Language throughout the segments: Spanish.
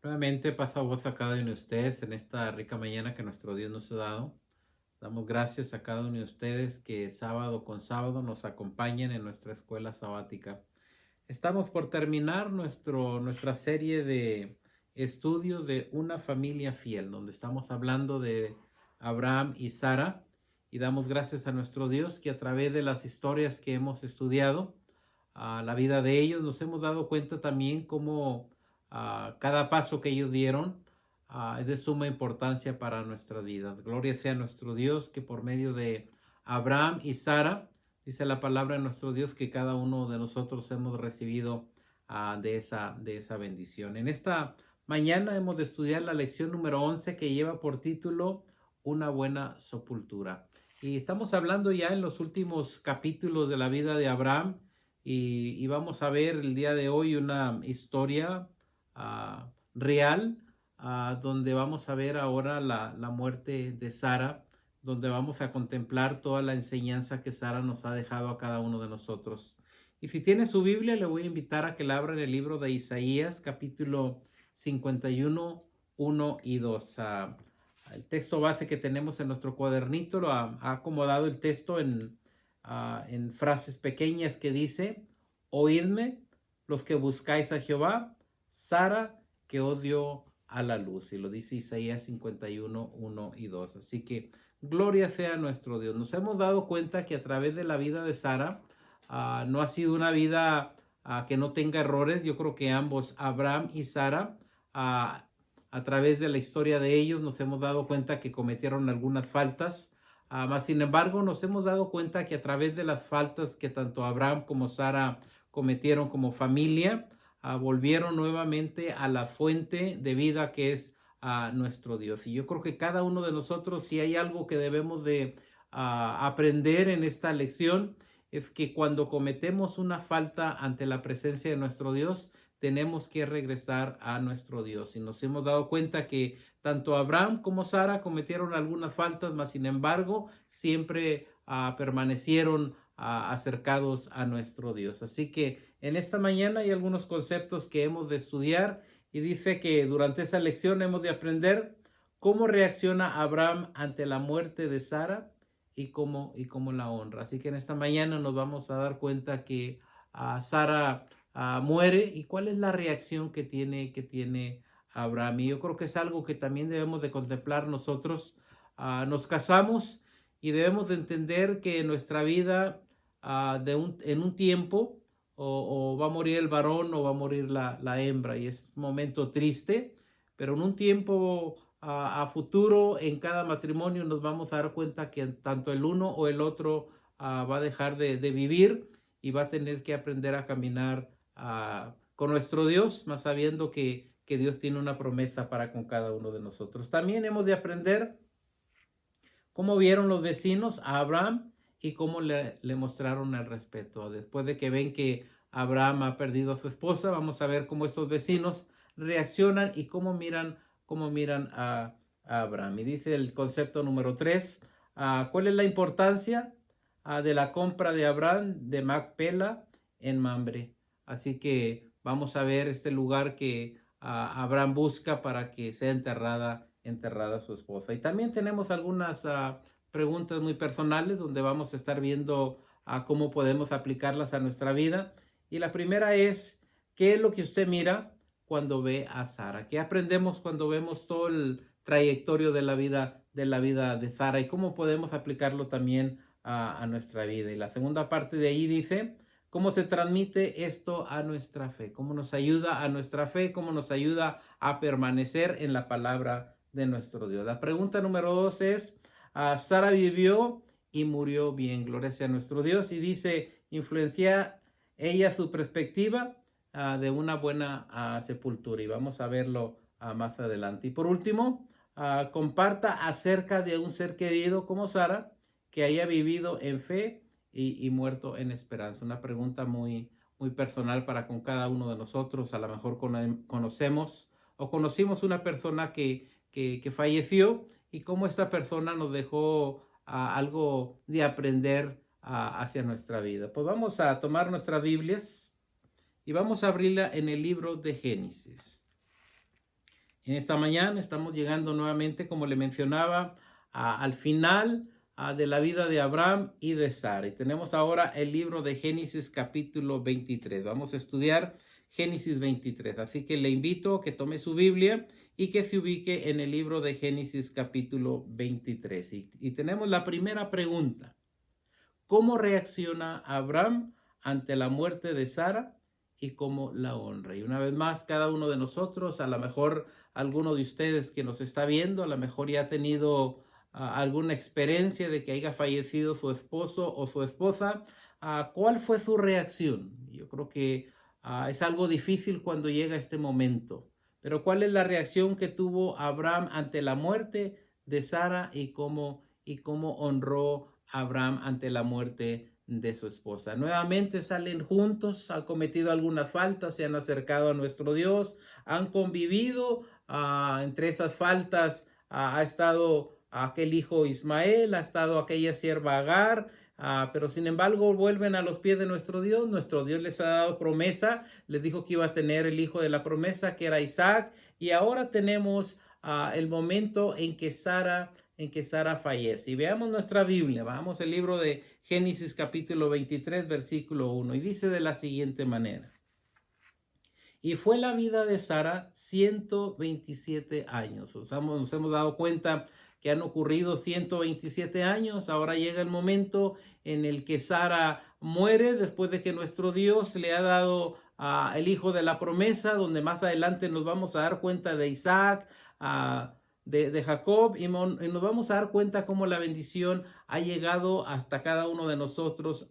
Nuevamente pasa voz a cada uno de ustedes en esta rica mañana que nuestro Dios nos ha dado. Damos gracias a cada uno de ustedes que sábado con sábado nos acompañan en nuestra escuela sabática. Estamos por terminar nuestra serie de estudio de una familia fiel, donde estamos hablando de Abraham y Sara, y damos gracias a nuestro Dios que a través de las historias que hemos estudiado, a la vida de ellos, nos hemos dado cuenta también cómo cada paso que ellos dieron es de suma importancia para nuestras vidas. Gloria sea a nuestro Dios que por medio de Abraham y Sara, dice la palabra de nuestro Dios que cada uno de nosotros hemos recibido de esa bendición. En esta mañana hemos de estudiar la lección número 11 que lleva por título Una buena sepultura. Y estamos hablando ya en los últimos capítulos de la vida de Abraham y vamos a ver el día de hoy una historia real donde vamos a ver ahora la muerte de Sara, donde vamos a contemplar toda la enseñanza que Sara nos ha dejado a cada uno de nosotros. Y si tiene su Biblia, le voy a invitar a que la abra en el libro de Isaías, capítulo 51, 1 y 2. El texto base que tenemos en nuestro cuadernito lo ha acomodado el texto en frases pequeñas que dice: oídme los que buscáis a Jehová, Sara que odio a la luz. Y lo dice Isaías 51, 1 y 2. Así que gloria sea a nuestro Dios. Nos hemos dado cuenta que a través de la vida de Sara no ha sido una vida que no tenga errores. Yo creo que ambos, Abraham y Sara, a través de la historia de ellos nos hemos dado cuenta que cometieron algunas faltas. Mas, sin embargo, nos hemos dado cuenta que a través de las faltas que tanto Abraham como Sara cometieron como familia, volvieron nuevamente a la fuente de vida que es nuestro Dios. Y yo creo que cada uno de nosotros, si hay algo que debemos de aprender en esta lección, es que cuando cometemos una falta ante la presencia de nuestro Dios, tenemos que regresar a nuestro Dios. Y nos hemos dado cuenta que tanto Abraham como Sara cometieron algunas faltas, mas sin embargo siempre permanecieron acercados a nuestro Dios. Así que en esta mañana hay algunos conceptos que hemos de estudiar y dice que durante esta lección hemos de aprender cómo reacciona Abraham ante la muerte de Sara y cómo la honra. Así que en esta mañana nos vamos a dar cuenta que Sara muere y cuál es la reacción que tiene Abraham. Y yo creo que es algo que también debemos de contemplar nosotros. Nos casamos y debemos de entender que en nuestra vida en un tiempo o va a morir el varón o va a morir la hembra, y es un momento triste, pero en un tiempo a futuro en cada matrimonio nos vamos a dar cuenta que tanto el uno o el otro va a dejar de vivir y va a tener que aprender a caminar con nuestro Dios, más sabiendo que Dios tiene una promesa para con cada uno de nosotros. También hemos de aprender cómo vieron los vecinos a Abraham y cómo le mostraron el respeto. Después de que ven que Abraham ha perdido a su esposa, vamos a ver cómo estos vecinos reaccionan y cómo miran a Abraham. Y dice el concepto número 3, ¿cuál es la importancia de la compra de Abraham de Macpela en Mamre? Así que vamos a ver este lugar que Abraham busca para que sea enterrada su esposa. Y también tenemos algunas preguntas muy personales donde vamos a estar viendo cómo podemos aplicarlas a nuestra vida. Y la primera es: ¿qué es lo que usted mira cuando ve a Sara? ¿Qué aprendemos cuando vemos todo el trayectorio de la vida de Sara y cómo podemos aplicarlo también a nuestra vida? Y la segunda parte de ahí dice: ¿cómo se transmite esto a nuestra fe? ¿Cómo nos ayuda a nuestra fe? ¿Cómo nos ayuda a permanecer en la palabra de nuestro Dios? La pregunta número 2 es: Sara vivió y murió bien. Gloria sea a nuestro Dios. Y dice: ¿influencia ella su perspectiva de una buena sepultura? Y vamos a verlo más adelante. Y por último, comparta acerca de un ser querido como Sara que haya vivido en fe y muerto en esperanza. Una pregunta muy, muy personal para con cada uno de nosotros. A lo mejor conocemos o conocimos una persona que falleció y cómo esta persona nos dejó algo de aprender hacia nuestra vida. Pues vamos a tomar nuestras Biblias y vamos a abrirla en el libro de Génesis. En esta mañana estamos llegando nuevamente, como le mencionaba, al final de la vida de Abraham y de Sara. Y tenemos ahora el libro de Génesis capítulo 23. Vamos a estudiar Génesis 23. Así que le invito a que tome su Biblia y que se ubique en el libro de Génesis capítulo 23. Y tenemos la primera pregunta. ¿Cómo reacciona Abraham ante la muerte de Sara y cómo la honra? Y una vez más, cada uno de nosotros, a lo mejor alguno de ustedes que nos está viendo, a lo mejor ya ha tenido alguna experiencia de que haya fallecido su esposo o su esposa. ¿Cuál fue su reacción? Yo creo que es algo difícil cuando llega este momento. Pero ¿cuál es la reacción que tuvo Abraham ante la muerte de Sara y cómo honró Abraham ante la muerte de su esposa? Nuevamente salen juntos, han cometido algunas faltas, se han acercado a nuestro Dios, han convivido. Entre esas faltas ha estado aquel hijo Ismael, ha estado aquella sierva Agar. Pero sin embargo vuelven a los pies de nuestro Dios. Nuestro Dios les ha dado promesa, les dijo que iba a tener el hijo de la promesa, que era Isaac. Y ahora tenemos el momento en que Sara fallece. Y veamos nuestra Biblia, vamos al libro de Génesis capítulo 23, versículo 1, y dice de la siguiente manera: y fue la vida de Sara 127 años. Nos hemos dado cuenta que han ocurrido 127 años. Ahora llega el momento en el que Sara muere después de que nuestro Dios le ha dado el hijo de la promesa, donde más adelante nos vamos a dar cuenta de Isaac, de Jacob, y nos vamos a dar cuenta cómo la bendición ha llegado hasta cada uno de nosotros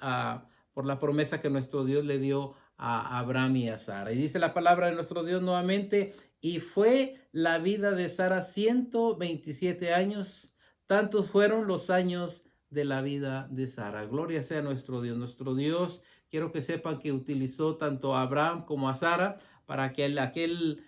por la promesa que nuestro Dios le dio a Abraham y a Sara. Y dice la palabra de nuestro Dios nuevamente: y fue la vida de Sara 127 años, tantos fueron los años de la vida de Sara. Gloria sea nuestro Dios. Nuestro Dios, quiero que sepan que utilizó tanto a Abraham como a Sara para que aquel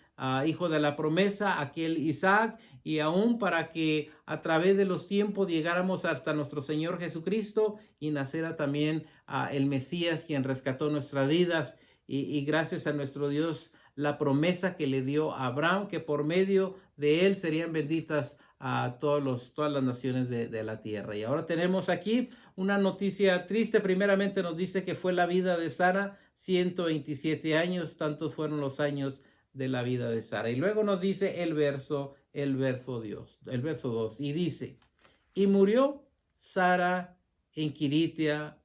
hijo de la promesa, aquel Isaac, y aún para que a través de los tiempos llegáramos hasta nuestro Señor Jesucristo y naciera también el Mesías, quien rescató nuestras vidas. Y gracias a nuestro Dios, la promesa que le dio a Abraham, que por medio de él serían benditas todas las naciones de la tierra. Y ahora tenemos aquí una noticia triste. Primeramente nos dice que fue la vida de Sara 127 años, tantos fueron los años de la vida de Sara. Y luego nos dice el verso 2, y dice: y murió Sara en Kiritia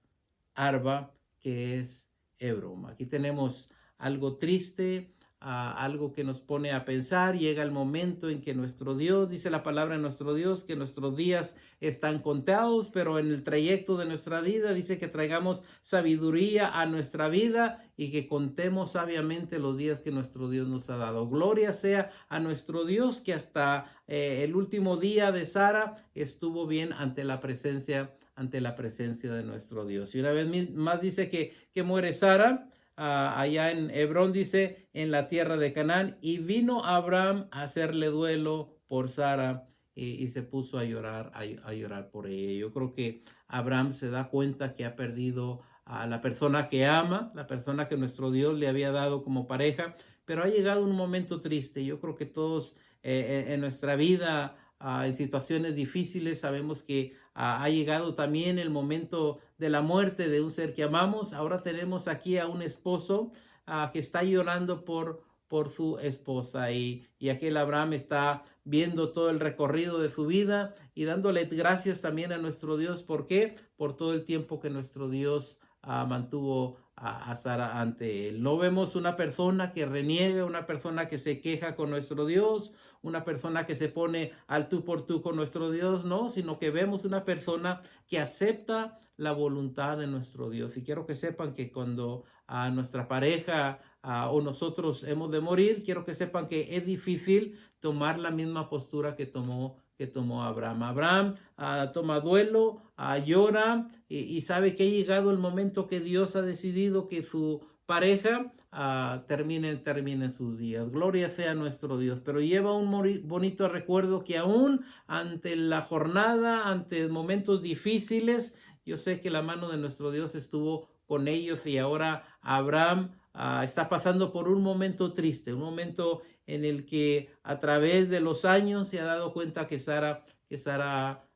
Arba, que es Hebrón. Aquí tenemos algo triste, algo que nos pone a pensar. Llega el momento en que nuestro Dios, dice la palabra de nuestro Dios, que nuestros días están contados, pero en el trayecto de nuestra vida dice que traigamos sabiduría a nuestra vida y que contemos sabiamente los días que nuestro Dios nos ha dado. Gloria sea a nuestro Dios, que hasta el último día de Sara estuvo bien ante la presencia de nuestro Dios. Y una vez más dice que muere Sara allá en Hebrón, dice, en la tierra de Canaán, y vino Abraham a hacerle duelo por Sara y se puso a llorar por ella. Yo creo que Abraham se da cuenta que ha perdido a la persona que ama, la persona que nuestro Dios le había dado como pareja, pero ha llegado un momento triste. Yo creo que todos en nuestra vida, en situaciones difíciles, sabemos que ha llegado también el momento de la muerte de un ser que amamos. Ahora tenemos aquí a un esposo que está llorando por su esposa, y aquel Abraham está viendo todo el recorrido de su vida y dándole gracias también a nuestro Dios. ¿Por qué? Por todo el tiempo que nuestro Dios mantuvo a Sara ante él. No vemos una persona que reniega, una persona que se queja con nuestro Dios, una persona que se pone al tú por tú con nuestro Dios, no, sino que vemos una persona que acepta la voluntad de nuestro Dios. Y quiero que sepan que cuando a nuestra pareja o nosotros hemos de morir, quiero que sepan que es difícil tomar la misma postura que tomó Abraham. Abraham toma duelo, llora y sabe que ha llegado el momento que Dios ha decidido que su pareja termine sus días. Gloria sea nuestro Dios. Pero lleva un bonito recuerdo que aún ante la jornada, ante momentos difíciles, yo sé que la mano de nuestro Dios estuvo con ellos, y ahora Abraham está pasando por un momento triste, un momento en el que a través de los años se ha dado cuenta que Sara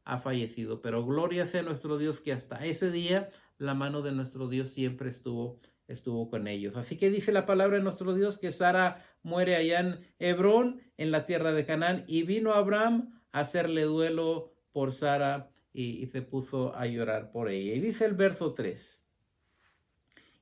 ha fallecido. Pero gloria sea nuestro Dios que hasta ese día la mano de nuestro Dios siempre estuvo con ellos. Así que dice la palabra de nuestro Dios que Sara muere allá en Hebrón, en la tierra de Canaán, y vino Abraham a hacerle duelo por Sara y se puso a llorar por ella. Y dice el verso 3.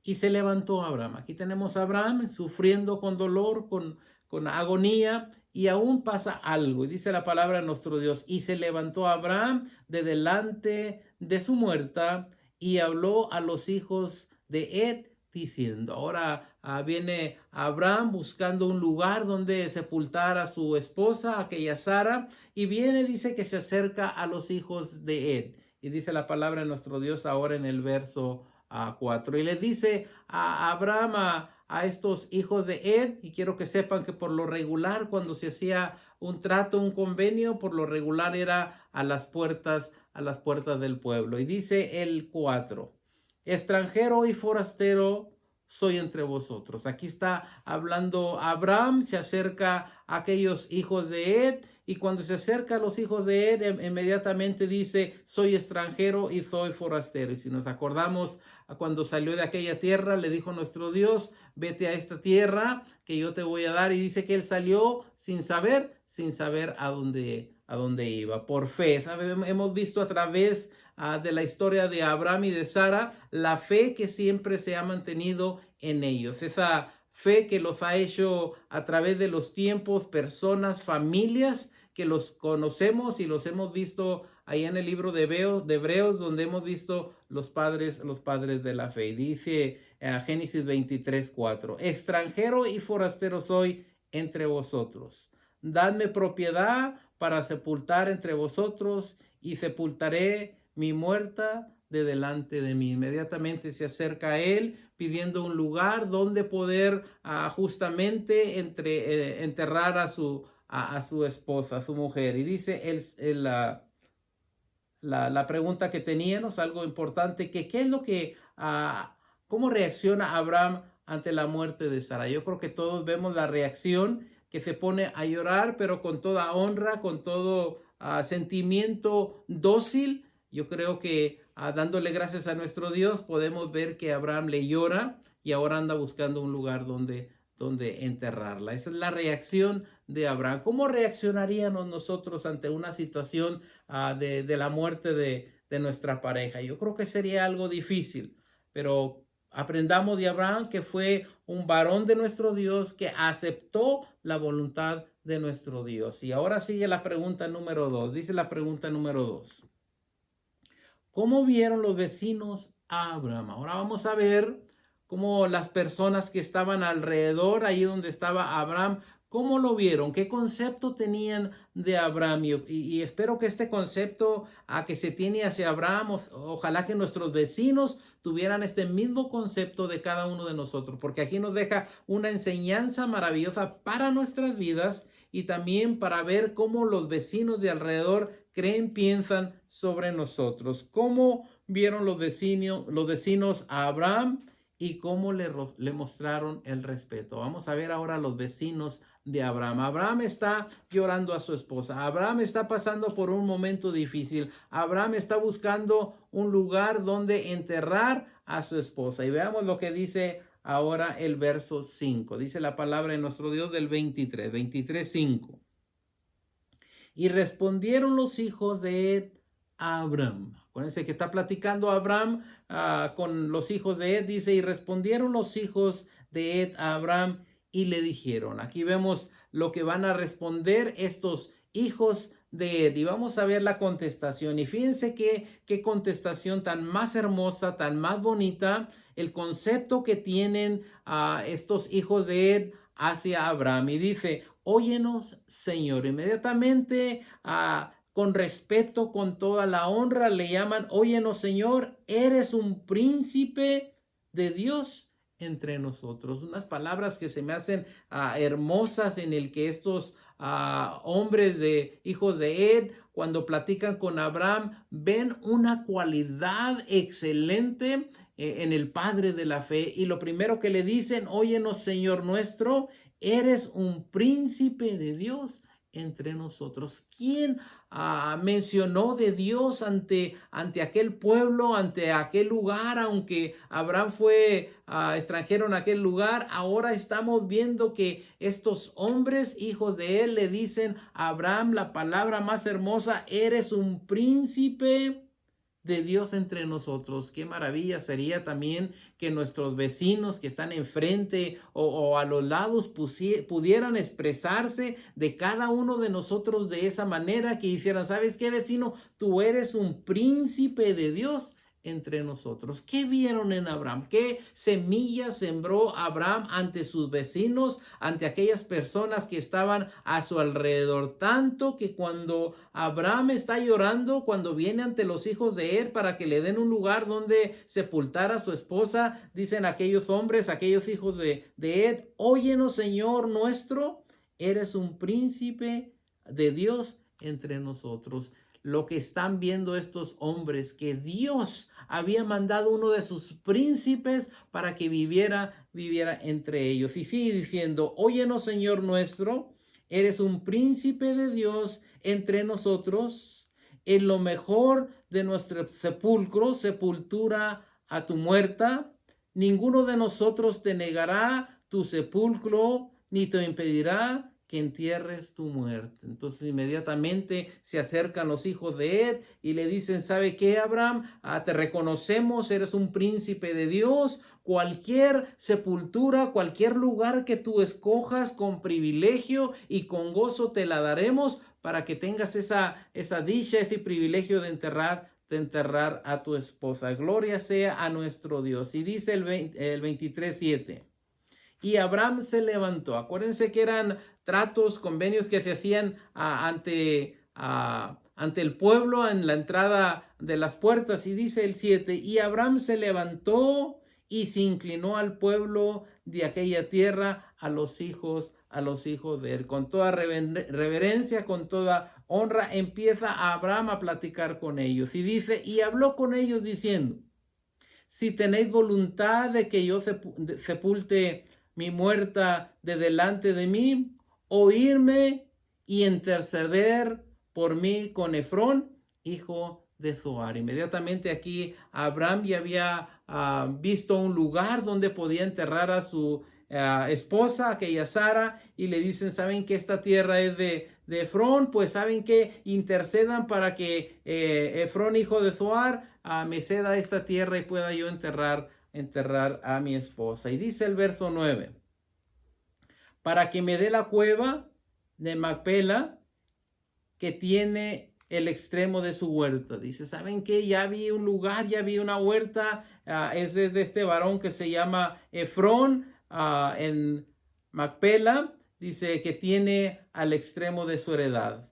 Y se levantó Abraham. Aquí tenemos a Abraham sufriendo con dolor, con agonía, y aún pasa algo. Y dice la palabra de nuestro Dios. Y se levantó Abraham de delante de su muerta y habló a los hijos de Ed diciendo. Ahora viene Abraham buscando un lugar donde sepultar a su esposa, aquella Sara, y viene, dice que se acerca a los hijos de Ed. Y dice la palabra de nuestro Dios ahora en el verso 4. Y le dice a Abraham a estos hijos de Ed, y quiero que sepan que por lo regular cuando se hacía un trato, un convenio, por lo regular era a las puertas del pueblo. Y dice el 4, extranjero y forastero soy entre vosotros. Aquí está hablando Abraham, se acerca a aquellos hijos de Ed, y cuando se acerca a los hijos de Ed, inmediatamente dice, soy extranjero y soy forastero. Y si nos acordamos, cuando salió de aquella tierra, le dijo nuestro Dios, vete a esta tierra que yo te voy a dar. Y dice que él salió sin saber a dónde iba. Por fe, hemos visto a través de la historia de Abraham y de Sara, la fe que siempre se ha mantenido en ellos. Esa fe que los ha hecho a través de los tiempos, personas, familias, que los conocemos y los hemos visto ahí en el libro de Hebreos, donde hemos visto los padres de la fe. Dice Génesis 23:4, extranjero y forastero soy entre vosotros. Dadme propiedad para sepultar entre vosotros y sepultaré mi muerta de delante de mí. Inmediatamente se acerca a él pidiendo un lugar donde poder justamente enterrar a su esposa, a su mujer. Y dice la pregunta que teníamos, algo importante, que qué es lo que, cómo reacciona Abraham ante la muerte de Sara. Yo creo que todos vemos la reacción, que se pone a llorar, pero con toda honra, con todo sentimiento dócil. Yo creo que dándole gracias a nuestro Dios podemos ver que Abraham le llora y ahora anda buscando un lugar donde enterrarla. Esa es la reacción de Abraham. ¿Cómo reaccionaríamos nosotros ante una situación de la muerte de nuestra pareja? Yo creo que sería algo difícil, pero aprendamos de Abraham que fue un varón de nuestro Dios que aceptó la voluntad de nuestro Dios. Y ahora sigue la pregunta número 2. Dice la pregunta número 2. ¿Cómo vieron los vecinos a Abraham? Ahora vamos a ver cómo las personas que estaban alrededor, ahí donde estaba Abraham, ¿cómo lo vieron? ¿Qué concepto tenían de Abraham? Y espero que este concepto que se tiene hacia Abraham, ojalá que nuestros vecinos tuvieran este mismo concepto de cada uno de nosotros, porque aquí nos deja una enseñanza maravillosa para nuestras vidas y también para ver cómo los vecinos de alrededor creen, piensan sobre nosotros. ¿Cómo vieron los vecinos a Abraham y cómo le mostraron el respeto? Vamos a ver ahora los vecinos de Abraham. Abraham está llorando a su esposa. Abraham está pasando por un momento difícil. Abraham está buscando un lugar donde enterrar a su esposa. Y veamos lo que dice ahora el verso 5. Dice la palabra de nuestro Dios del 23:5. Y respondieron los hijos de Ed a Abraham. Acuérdense que está platicando Abraham con los hijos de Ed. Dice, y respondieron los hijos de Ed a Abraham y le dijeron. Aquí vemos lo que van a responder estos hijos de Ed. Y vamos a ver la contestación. Y fíjense qué contestación tan más hermosa, tan más bonita. El concepto que tienen estos hijos de Ed hacia Abraham. Y dice, óyenos, Señor. Inmediatamente, con respeto, con toda la honra, le llaman, óyenos, Señor, eres un príncipe de Dios entre nosotros. Unas palabras que se me hacen hermosas, en el que estos hombres de hijos de Ed, cuando platican con Abraham, ven una cualidad excelente en el padre de la fe, y lo primero que le dicen: óyenos, Señor nuestro, eres un príncipe de Dios entre nosotros. ¿Quién mencionó de Dios ante aquel pueblo, ante aquel lugar? Aunque Abraham fue extranjero en aquel lugar, ahora estamos viendo que estos hombres, hijos de él, le dicen a Abraham la palabra más hermosa: eres un príncipe de Dios entre nosotros. Qué maravilla sería también que nuestros vecinos que están enfrente o a los lados pudieran expresarse de cada uno de nosotros de esa manera, que hicieran: ¿sabes qué, vecino? Tú eres un príncipe de Dios entre nosotros. ¿Qué vieron en Abraham? ¿Qué semilla sembró Abraham ante sus vecinos, ante aquellas personas que estaban a su alrededor? Tanto que cuando Abraham está llorando, cuando viene ante los hijos de él para que le den un lugar donde sepultar a su esposa, dicen aquellos hombres, aquellos hijos de él: óyenos, Señor nuestro, eres un príncipe de Dios entre nosotros. Lo que están viendo estos hombres, que Dios había mandado uno de sus príncipes para que viviera entre ellos. Y sigue diciendo: óyenos, Señor nuestro, eres un príncipe de Dios entre nosotros. En lo mejor de nuestro sepulcro, sepultura a tu muerta. Ninguno de nosotros te negará tu sepulcro, ni te impedirá que entierres tu muerte. Entonces inmediatamente se acercan los hijos de Ed y le dicen: ¿sabe qué, Abraham? Te reconocemos, eres un príncipe de Dios. Cualquier sepultura, cualquier lugar que tú escojas, con privilegio y con gozo te la daremos, para que tengas esa dicha, ese privilegio de enterrar a tu esposa. Gloria sea a nuestro Dios. Y dice el 23:7. Y Abraham se levantó. Acuérdense que eran tratos, convenios que se hacían ante el pueblo en la entrada de las puertas. Y dice el 7: y Abraham se levantó y se inclinó al pueblo de aquella tierra, a los hijos de él. Con toda reverencia, con toda honra, empieza Abraham a platicar con ellos. Y dice: y habló con ellos diciendo: si tenéis voluntad de que yo sepulte mi muerta de delante de mí, oírme y interceder por mí con Efrón, hijo de Zoar. Inmediatamente aquí Abraham ya había visto un lugar donde podía enterrar a su esposa, aquella Sara, y le dicen: saben que esta tierra es de Efrón, pues saben que intercedan para que Efrón, hijo de Zoar, me ceda esta tierra y pueda yo enterrar a mi esposa. Y dice el verso 9: para que me dé la cueva de Macpela, que tiene el extremo de su huerta. Dice: ¿saben qué? Ya vi un lugar, ya vi una huerta, es de este varón que se llama Efrón, en Macpela. Dice que tiene al extremo de su heredad,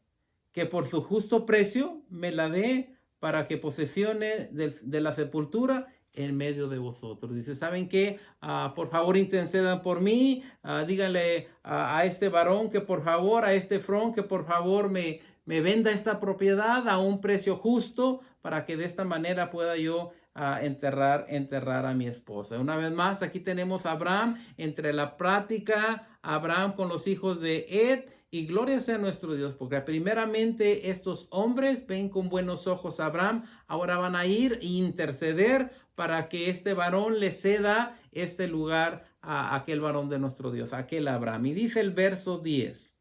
que por su justo precio me la dé, para que posesione de la sepultura en medio de vosotros. Dice: ¿saben qué? Por favor, intercedan por mí. Díganle a este varón que por favor, a este Efrón, que por favor me venda esta propiedad a un precio justo, para que de esta manera pueda yo enterrar a mi esposa. Una vez más, aquí tenemos a Abraham entre la práctica, Abraham con los hijos de Ed. Y gloria sea nuestro Dios, porque primeramente estos hombres ven con buenos ojos a Abraham. Ahora van a ir e interceder para que este varón le ceda este lugar a aquel varón de nuestro Dios, a aquel Abraham. Y dice el verso 10.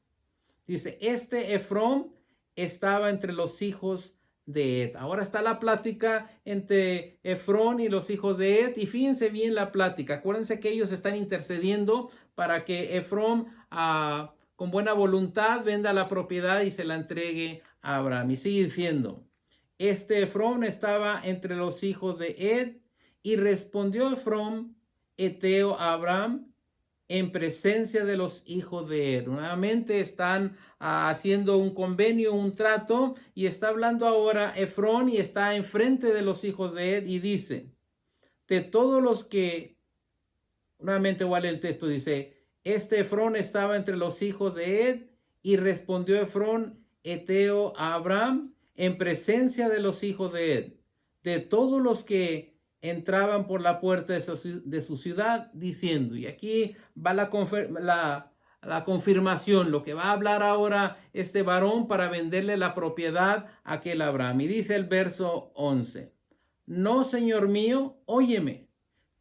Dice: este Efrón estaba entre los hijos de Ed. Ahora está la plática entre Efrón y los hijos de Ed. Y fíjense bien la plática. Acuérdense que ellos están intercediendo para que Efrón con buena voluntad venda la propiedad y se la entregue a Abraham. Y sigue diciendo: este Efrón estaba entre los hijos de Ed, y respondió Efrón eteo a Abraham en presencia de los hijos de Ed. Nuevamente están haciendo un convenio, un trato, y está hablando ahora Efrón y está enfrente de los hijos de Ed y dice: de todos los que, nuevamente igual el texto dice: este Efrón estaba entre los hijos de Ed, y respondió Efrón eteo a Abraham en presencia de los hijos de Ed: de todos los que entraban por la puerta de su ciudad, diciendo, y aquí va la confirmación, lo que va a hablar ahora este varón para venderle la propiedad a aquel Abraham. Y dice el verso 11, no, señor mío, óyeme,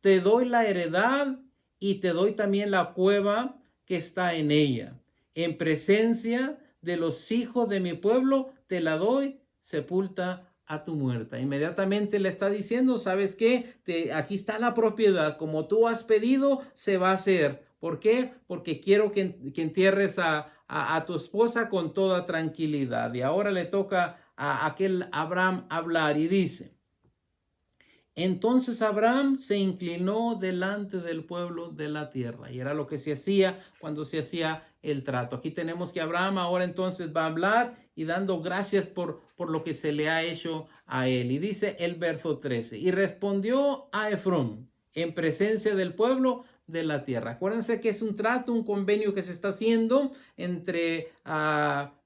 te doy la heredad y te doy también la cueva que está en ella. En presencia de los hijos de mi pueblo te la doy, sepulta a tu muerta. Inmediatamente le está diciendo, ¿sabes qué? Aquí está la propiedad, como tú has pedido, se va a hacer. ¿Por qué? Porque quiero que entierres a tu esposa con toda tranquilidad. Y ahora le toca a aquel Abraham hablar y dice, entonces Abraham se inclinó delante del pueblo de la tierra, y era lo que se hacía cuando se hacía el trato. Aquí tenemos que Abraham ahora entonces va a hablar y dando gracias por lo que se le ha hecho a él. Y dice el verso 13, y respondió a Efrón en presencia del pueblo de la tierra. Acuérdense que es un trato, un convenio que se está haciendo entre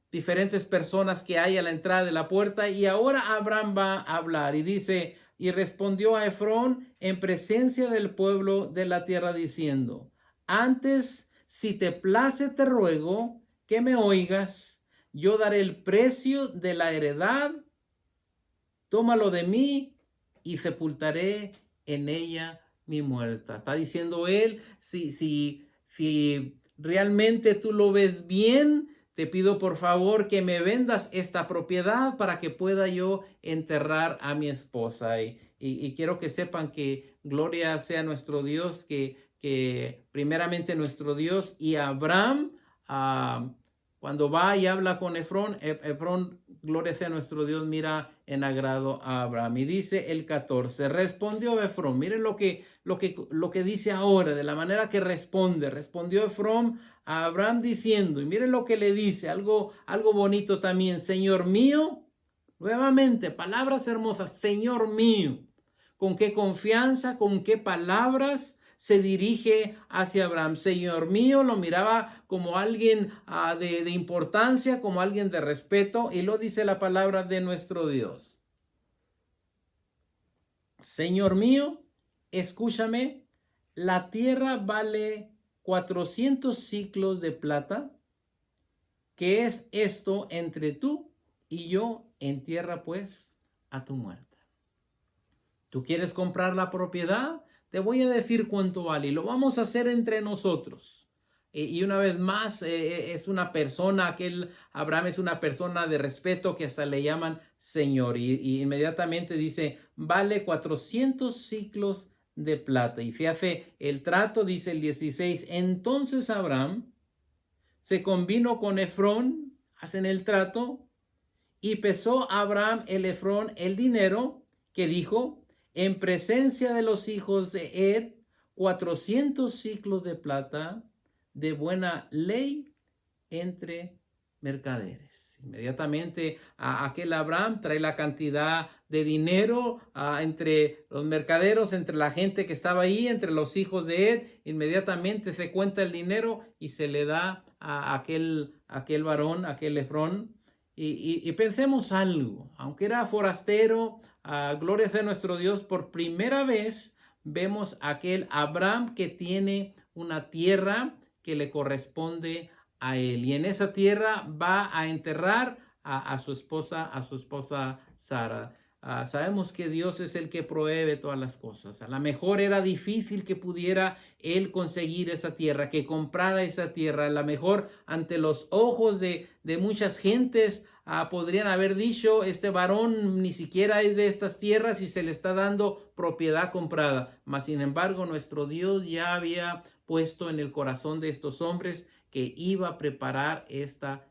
diferentes personas que hay a la entrada de la puerta, y ahora Abraham va a hablar y dice, y respondió a Efrón en presencia del pueblo de la tierra diciendo, antes, si te place, te ruego que me oigas, yo daré el precio de la heredad, tómalo de mí y sepultaré en ella mi muerta. Está diciendo él, si realmente tú lo ves bien, te pido por favor que me vendas esta propiedad para que pueda yo enterrar a mi esposa. Y quiero que sepan que gloria sea nuestro Dios, que primeramente nuestro Dios y Abraham, cuando va y habla con Efrón, Efrón, gloria sea nuestro Dios, mira en agrado a Abraham. Y dice el 14, respondió Efrón, miren lo que dice ahora, de la manera que respondió Efrón a Abraham diciendo, y miren lo que le dice, algo bonito también, Señor mío, nuevamente, palabras hermosas, Señor mío, con qué confianza, con qué palabras se dirige hacia Abraham. Señor mío, lo miraba como alguien de importancia, como alguien de respeto, y lo dice la palabra de nuestro Dios. Señor mío, escúchame, la tierra vale 400 siclos de plata. ¿Qué es esto entre tú y yo? Entierra pues a tu muerta. ¿Tú quieres comprar la propiedad? Te voy a decir cuánto vale y lo vamos a hacer entre nosotros. Y una vez más, es una persona, Abraham es una persona de respeto que hasta le llaman Señor. Y inmediatamente dice, vale 400 ciclos de plata. Y se hace el trato, dice el 16. Entonces Abraham se convino con Efrón, hacen el trato, y pesó a Abraham Efrón el dinero que dijo, en presencia de los hijos de Ed, 400 ciclos de plata de buena ley entre mercaderes. Inmediatamente aquel Abraham trae la cantidad de dinero entre los mercaderos, entre la gente que estaba ahí, entre los hijos de Ed. Inmediatamente se cuenta el dinero y se le da a aquel varón, aquel Efrón. Y pensemos algo, aunque era forastero, gloria sea nuestro Dios, por primera vez vemos a aquel Abraham que tiene una tierra que le corresponde a él. Y en esa tierra va a enterrar a su esposa Sara. Sabemos que Dios es el que provee todas las cosas. A lo mejor era difícil que pudiera él conseguir esa tierra, que comprara esa tierra. A lo mejor ante los ojos de muchas gentes podrían haber dicho, este varón ni siquiera es de estas tierras y se le está dando propiedad comprada. Mas sin embargo, nuestro Dios ya había puesto en el corazón de estos hombres que iba a preparar esta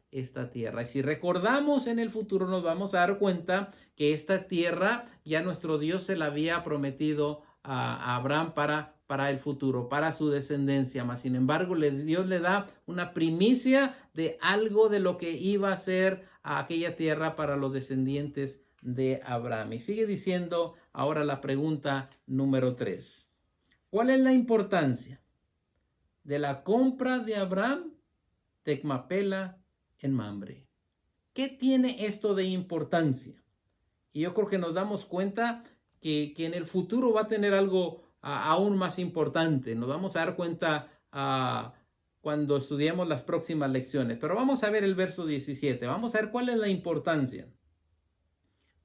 tierra. Y si recordamos en el futuro nos vamos a dar cuenta que esta tierra ya nuestro Dios se la había prometido a Abraham para el futuro, para su descendencia. Mas sin embargo, Dios le da una primicia de algo de lo que iba a ser aquella tierra para los descendientes de Abraham. Y sigue diciendo ahora la pregunta número 3. ¿Cuál es la importancia de la compra de Abraham de Macpela en Mamre? ¿Qué tiene esto de importancia? Y yo creo que nos damos cuenta que en el futuro va a tener algo aún más importante. Nos vamos a dar cuenta cuando estudiemos las próximas lecciones. Pero vamos a ver el verso 17. Vamos a ver cuál es la importancia.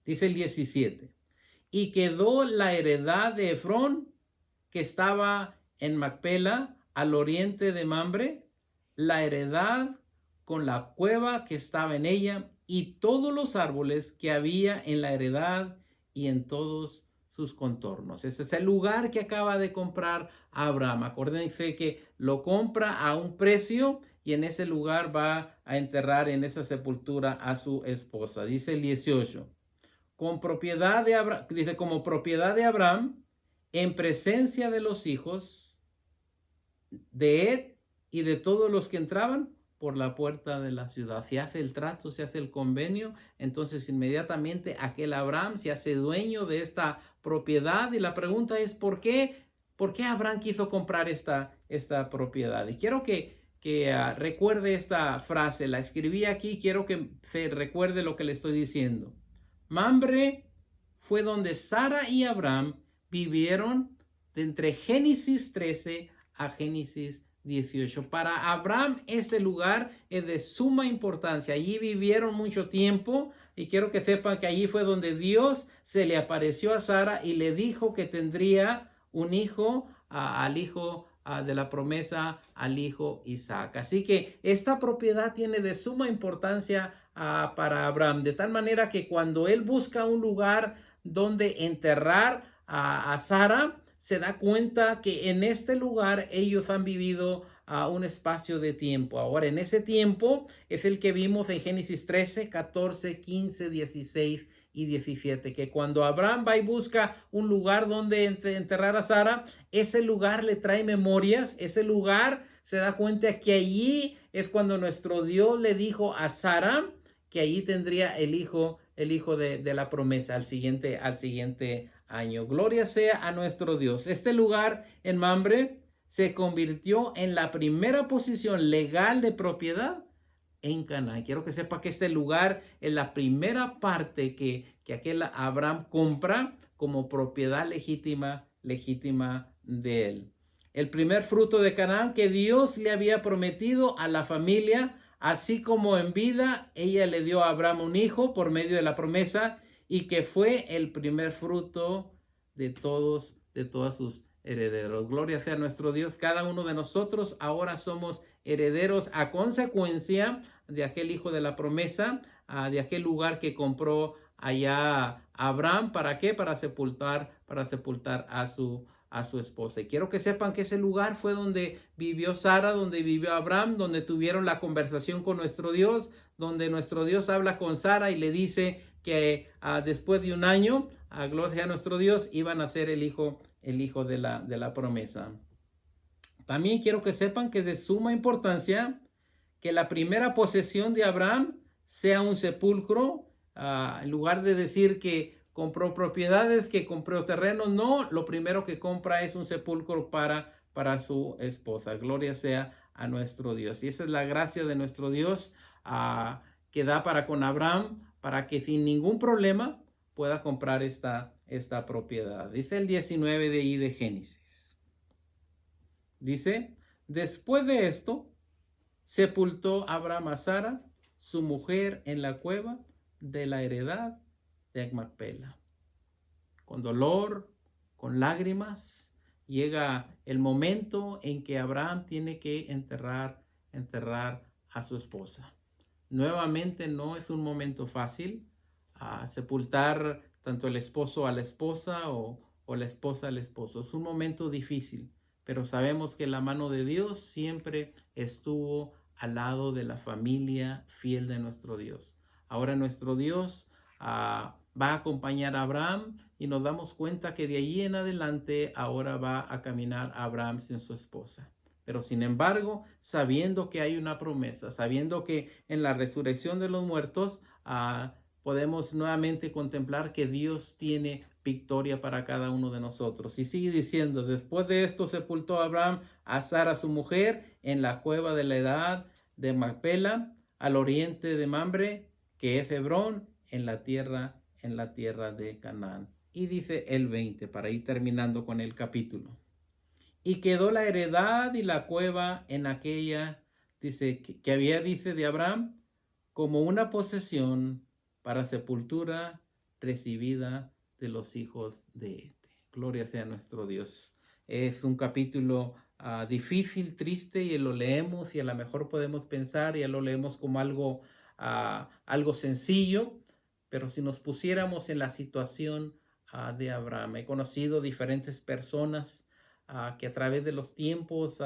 Dice el 17. Y quedó la heredad de Efrón, que estaba en Macpela, al oriente de Mamre, la heredad con la cueva que estaba en ella, y todos los árboles que había en la heredad y en todos sus contornos. Ese es el lugar que acaba de comprar Abraham. Acuérdense que lo compra a un precio y en ese lugar va a enterrar en esa sepultura a su esposa. Dice el 18. Con propiedad de Abraham, dice, como propiedad de Abraham, en presencia de los hijos de Ed y de todos los que entraban por la puerta de la ciudad. Se hace el trato, se hace el convenio, entonces inmediatamente aquel Abraham se hace dueño de esta propiedad y la pregunta es ¿por qué Abraham quiso comprar esta propiedad? Y quiero que recuerde esta frase, la escribí aquí, quiero que se recuerde lo que le estoy diciendo. Mamre fue donde Sara y Abraham vivieron de entre Génesis 13 a Génesis 18. Para Abraham este lugar es de suma importancia. Allí vivieron mucho tiempo y quiero que sepan que allí fue donde Dios se le apareció a Sara y le dijo que tendría un hijo, al hijo de la promesa, al hijo Isaac. Así que esta propiedad tiene de suma importancia para Abraham, de tal manera que cuando él busca un lugar donde enterrar a Sara, se da cuenta que en este lugar ellos han vivido un espacio de tiempo. Ahora, en ese tiempo es el que vimos en Génesis 13, 14, 15, 16 y 17, que cuando Abraham va y busca un lugar donde enterrar a Sara, ese lugar le trae memorias, ese lugar se da cuenta que allí es cuando nuestro Dios le dijo a Sara que allí tendría el hijo de la promesa al siguiente año. Gloria sea a nuestro Dios. Este lugar en Mamre se convirtió en la primera posición legal de propiedad en Canaán. Quiero que sepa que este lugar es la primera parte que aquel Abraham compra como propiedad legítima de él. El primer fruto de Canaán que Dios le había prometido a la familia, así como en vida ella le dio a Abraham un hijo por medio de la promesa y que fue el primer fruto de todos sus herederos. Gloria sea a nuestro Dios. Cada uno de nosotros ahora somos herederos a consecuencia de aquel hijo de la promesa, de aquel lugar que compró allá Abraham. ¿Para qué? Para sepultar a su esposa. Y quiero que sepan que ese lugar fue donde vivió Sara, donde vivió Abraham, donde tuvieron la conversación con nuestro Dios, donde nuestro Dios habla con Sara y le dice que después de un año, gloria a nuestro Dios, iban a ser el hijo de la promesa. También quiero que sepan que es de suma importancia que la primera posesión de Abraham sea un sepulcro, en lugar de decir que compró propiedades, que compró terrenos, no, lo primero que compra es un sepulcro para su esposa. Gloria sea a nuestro Dios. Y esa es la gracia de nuestro Dios que da para con Abraham, para que sin ningún problema pueda comprar esta propiedad. Dice el 19 de ahí de Génesis. Dice, después de esto, sepultó Abraham a Sara, su mujer, en la cueva de la heredad de Macpela. Con dolor, con lágrimas, llega el momento en que Abraham tiene que enterrar a su esposa. Nuevamente no es un momento fácil sepultar tanto el esposo a la esposa o la esposa al esposo. Es un momento difícil, pero sabemos que la mano de Dios siempre estuvo al lado de la familia fiel de nuestro Dios. Ahora nuestro Dios va a acompañar a Abraham y nos damos cuenta que de allí en adelante ahora va a caminar Abraham sin su esposa. Pero sin embargo, sabiendo que hay una promesa, sabiendo que en la resurrección de los muertos podemos nuevamente contemplar que Dios tiene victoria para cada uno de nosotros. Y sigue diciendo, después de esto sepultó Abraham a Sara su mujer en la cueva de la edad de Macpela, al oriente de Mamre, que es Hebrón, en la tierra de Canaán. Y dice el 20, para ir terminando con el capítulo. Y quedó la heredad y la cueva en aquella, dice, que había, dice, de Abraham, como una posesión para sepultura recibida de los hijos de Hete. Gloria sea nuestro Dios. Es un capítulo difícil, triste, y lo leemos y a lo mejor podemos pensar, ya lo leemos como algo sencillo, pero si nos pusiéramos en la situación de Abraham, he conocido diferentes personas que a través de los tiempos,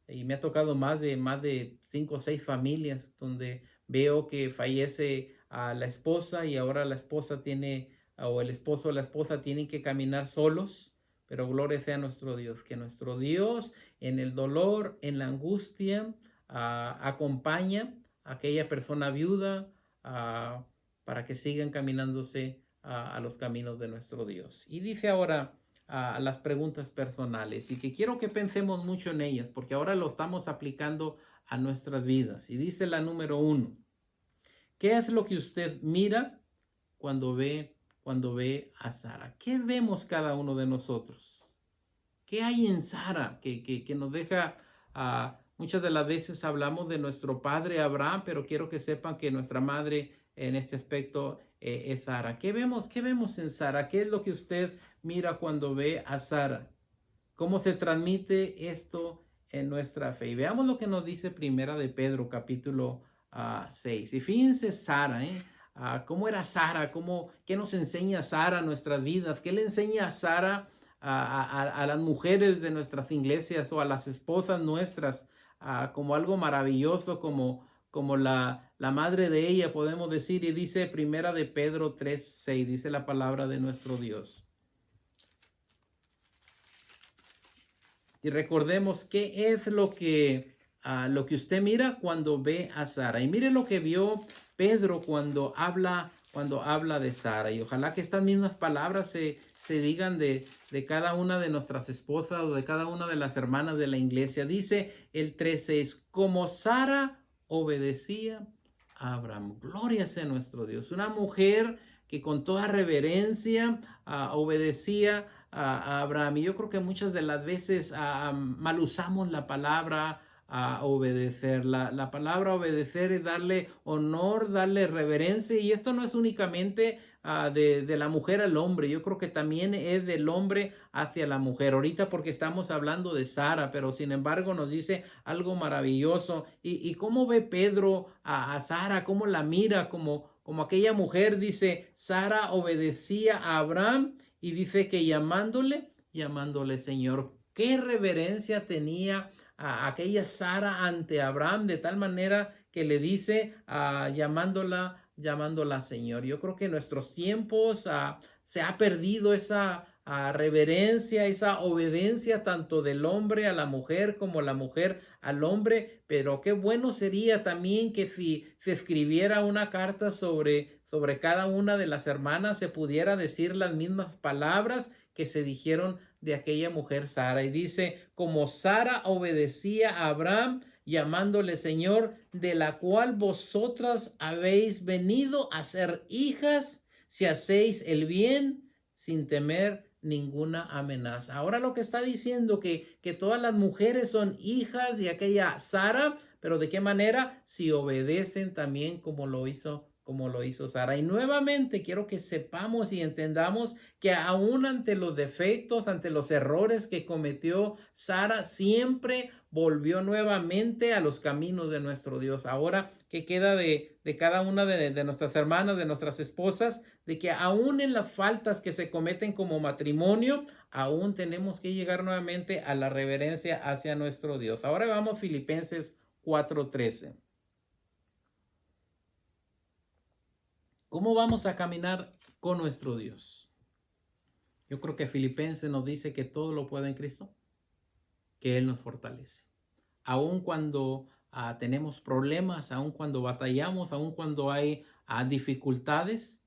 y me ha tocado más de 5 o 6 familias donde veo que fallece a la esposa y ahora la esposa tiene, o el esposo o la esposa tienen que caminar solos, pero gloria sea nuestro Dios, que nuestro Dios en el dolor, en la angustia, acompaña a aquella persona viuda para que sigan caminándose a los caminos de nuestro Dios. Y dice ahora a las preguntas personales y que quiero que pensemos mucho en ellas porque ahora lo estamos aplicando a nuestras vidas. Y dice la número 1, ¿qué es lo que usted mira cuando ve a Sara? ¿Qué vemos cada uno de nosotros? ¿Qué hay en Sara que nos deja? Muchas de las veces hablamos de nuestro padre Abraham, pero quiero que sepan que nuestra madre en este aspecto es Sara. ¿Qué vemos en Sara? ¿Qué es lo que usted mira cuando ve a Sara? ¿Cómo se transmite esto en nuestra fe? Y veamos lo que nos dice Primera de Pedro, capítulo 6. Y fíjense Sara, ¿cómo era Sara? ¿Qué nos enseña Sara a nuestras vidas? ¿Qué le enseña a Sara a las mujeres de nuestras iglesias o a las esposas nuestras como algo maravilloso, como la madre de ella, podemos decir? Y dice Primera de Pedro 3:6, dice la palabra de nuestro Dios. Y recordemos qué es lo que usted mira cuando ve a Sara. Y mire lo que vio Pedro cuando habla de Sara. Y ojalá que estas mismas palabras se digan de cada una de nuestras esposas o de cada una de las hermanas de la iglesia. Dice el 13, como Sara obedecía a Abraham. Gloria sea nuestro Dios. Una mujer que con toda reverencia obedecía a Abraham. Y yo creo que muchas de las veces mal usamos la palabra obedecer. La palabra obedecer es darle honor, darle reverencia. Y esto no es únicamente de la mujer al hombre. Yo creo que también es del hombre hacia la mujer. Ahorita porque estamos hablando de Sara, pero sin embargo nos dice algo maravilloso. Y cómo ve Pedro a Sara, cómo la mira como aquella mujer. Dice, Sara obedecía a Abraham y dice que llamándole Señor. Qué reverencia tenía a aquella Sara ante Abraham, de tal manera que le dice llamándola Señor. Yo creo que en nuestros tiempos se ha perdido esa reverencia, esa obediencia tanto del hombre a la mujer como la mujer al hombre, pero qué bueno sería también que si se escribiera una carta sobre cada una de las hermanas se pudiera decir las mismas palabras que se dijeron de aquella mujer Sara. Y dice, como Sara obedecía a Abraham, llamándole Señor, de la cual vosotras habéis venido a ser hijas, si hacéis el bien sin temer ninguna amenaza. Ahora lo que está diciendo que todas las mujeres son hijas de aquella Sara, pero ¿de qué manera? Si obedecen también como lo hizo Sara. Y nuevamente quiero que sepamos y entendamos que aún ante los defectos, ante los errores que cometió Sara, siempre volvió nuevamente a los caminos de nuestro Dios. Ahora, ¿qué queda de cada una de nuestras hermanas, de nuestras esposas? De que aún en las faltas que se cometen como matrimonio, aún tenemos que llegar nuevamente a la reverencia hacia nuestro Dios. Ahora vamos Filipenses 4:13. ¿Cómo vamos a caminar con nuestro Dios? Yo creo que Filipenses nos dice que todo lo puede en Cristo, que Él nos fortalece. Aun cuando tenemos problemas, aun cuando batallamos, aun cuando hay dificultades,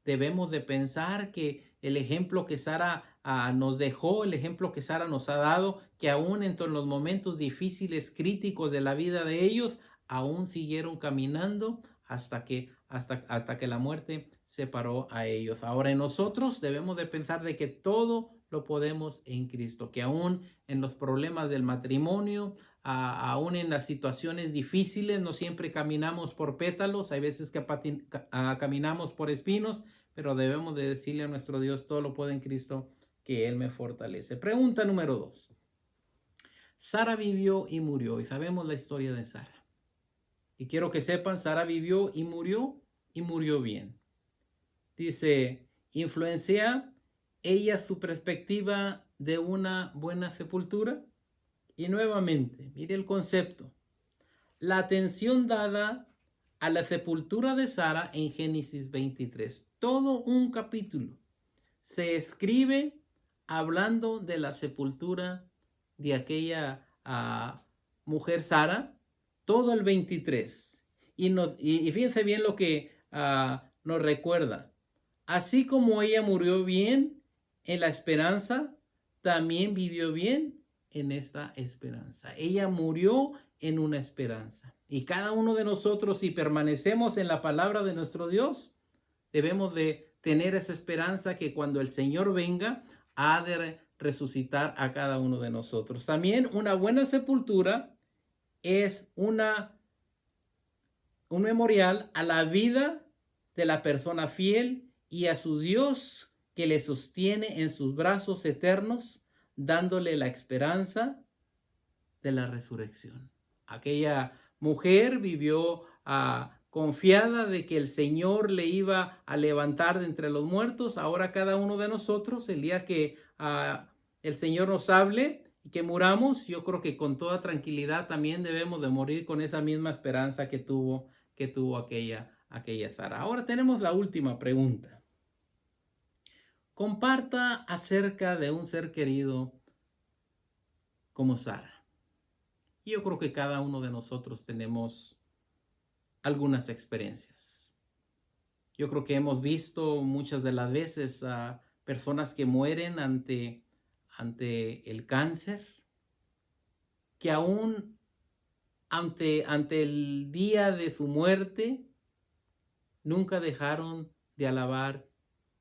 debemos de pensar que el ejemplo que Sara nos dejó, el ejemplo que Sara nos ha dado, que aún en los momentos difíciles, críticos de la vida de ellos, aún siguieron caminando hasta que la muerte separó a ellos. Ahora en nosotros debemos de pensar de que todo lo podemos en Cristo, que aún en los problemas del matrimonio, aún en las situaciones difíciles, no siempre caminamos por pétalos, hay veces que caminamos por espinos, pero debemos de decirle a nuestro Dios, todo lo puedo en Cristo, que Él me fortalece. Pregunta número 2. Sara vivió y murió, y sabemos la historia de Sara. Y quiero que sepan, Sara vivió y murió bien. Dice, influencia ella su perspectiva de una buena sepultura. Y nuevamente, mire el concepto. La atención dada a la sepultura de Sara en Génesis 23. Todo un capítulo se escribe hablando de la sepultura de aquella mujer Sara, todo el 23. Y fíjense bien lo que nos recuerda. Así como ella murió bien en la esperanza, también vivió bien en esta esperanza. Ella murió en una esperanza. Y cada uno de nosotros, si permanecemos en la palabra de nuestro Dios, debemos de tener esa esperanza que cuando el Señor venga, ha de resucitar a cada uno de nosotros. También una buena sepultura es un memorial a la vida de la persona fiel y a su Dios que le sostiene en sus brazos eternos, dándole la esperanza de la resurrección. Aquella mujer vivió confiada de que el Señor le iba a levantar de entre los muertos. Ahora cada uno de nosotros, el día que el Señor nos hable y que muramos, yo creo que con toda tranquilidad también debemos de morir con esa misma esperanza que tuvo aquella Sara. Ahora tenemos la última pregunta. Comparta acerca de un ser querido como Sara. Y yo creo que cada uno de nosotros tenemos algunas experiencias. Yo creo que hemos visto muchas de las veces a personas que mueren ante el cáncer, que aún ante el día de su muerte nunca dejaron de alabar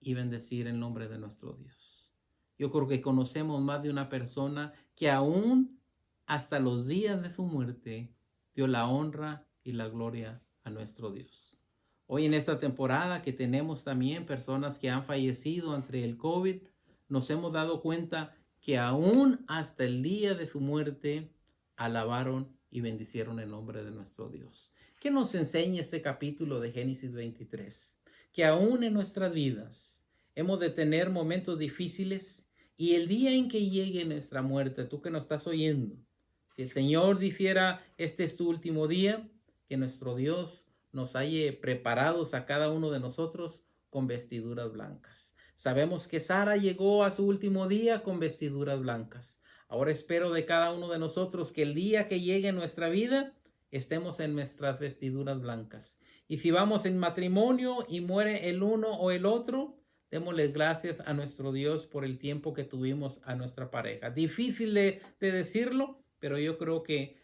y bendecir el nombre de nuestro Dios. Yo creo que conocemos más de una persona que aún hasta los días de su muerte dio la honra y la gloria a nuestro Dios. Hoy en esta temporada que tenemos también personas que han fallecido ante el COVID, nos hemos dado cuenta que aún hasta el día de su muerte alabaron y bendicieron el nombre de nuestro Dios. ¿Qué nos enseña este capítulo de Génesis 23? Que aún en nuestras vidas hemos de tener momentos difíciles y el día en que llegue nuestra muerte, tú que nos estás oyendo, si el Señor dijera, este es tu último día, que nuestro Dios nos haya preparados a cada uno de nosotros con vestiduras blancas. Sabemos que Sara llegó a su último día con vestiduras blancas. Ahora espero de cada uno de nosotros que el día que llegue nuestra vida, estemos en nuestras vestiduras blancas. Y si vamos en matrimonio y muere el uno o el otro, démosle gracias a nuestro Dios por el tiempo que tuvimos a nuestra pareja. Difícil de decirlo, pero yo creo que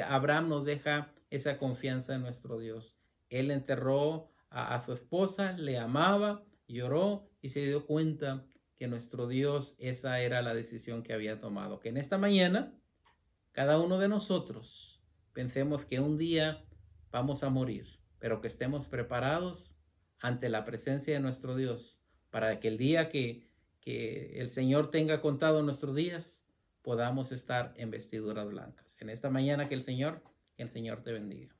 Abraham nos deja esa confianza en nuestro Dios. Él enterró a su esposa, le amaba, lloró y se dio cuenta que nuestro Dios, esa era la decisión que había tomado. Que en esta mañana, cada uno de nosotros pensemos que un día vamos a morir, pero que estemos preparados ante la presencia de nuestro Dios para que el día que el Señor tenga contado nuestros días, podamos estar en vestiduras blancas. En esta mañana que el Señor te bendiga.